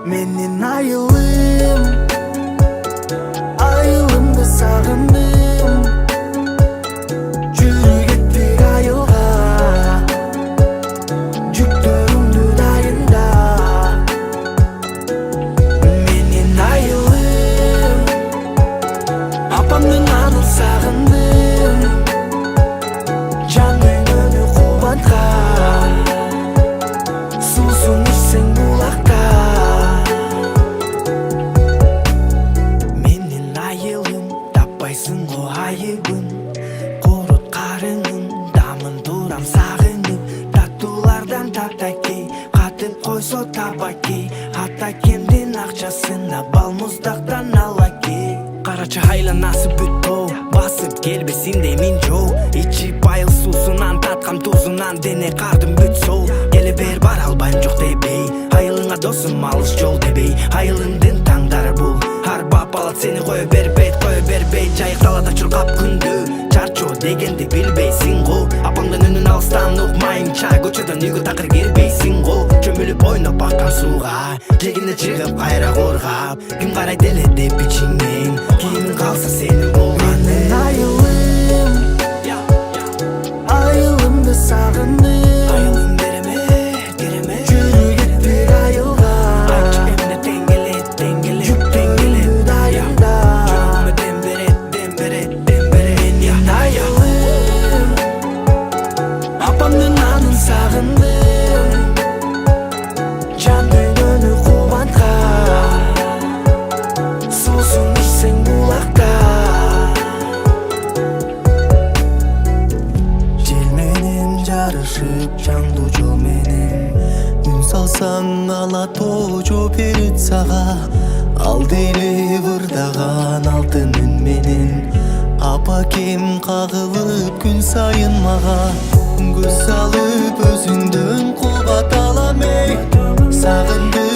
Menin ayılımda sağındım. Жүрүп кеттик айылга, жүктөрүмдү дайында. Менин айылым, апамдын анын сагындым. Жан дүйнөнү кубаткан, суусун ичсең булакта. Таппайсың го айыбын, корот карыңын, дамын турам сагынып. Таттуулардан татаки, катып койсо табаки. Ата кемдин акчасына бал муздактан алаки. Карача айланасы бүт тоо, басып келбесиндей мин жол. Ичип айыл суусунан таткам тузунан дене кардым бүт сол. Келе бер бара албайм жок дебей, айылыңа досум алыс жол дебей. Айылымдын таңдары бул, арбап алат сени кое бербейт. Жайык далада чуркап күндү, чарчоо дегенди билбейсиң го. Апаңдын үнүн алыстан укмайынча, көчөдөн үйгө такыр кирбейсиң го. Чөмүлүп ойноп аккан сууга, жегине чыгып кайра коргап. Ким карайт эле деп ичиңен, кийимиң калса сенин болгон. Менин айылымды сагындым. Айылым береме, жүрүп кеттик айылга. Айтчы эмне тең жүк тең дайында. Апамдын анын сагындым. Жан дүйнөнү кубаткан, суусун ичсең булакта. Жел менен жарышып жаңдуу жол менен, үн салсаң ала тоо жооп берет сага. Алды эле ырдаган алтын үн менен, апа кем кагылып күн сайын мага. Көз салып өзүңдөн кубат алам эй, сагындым.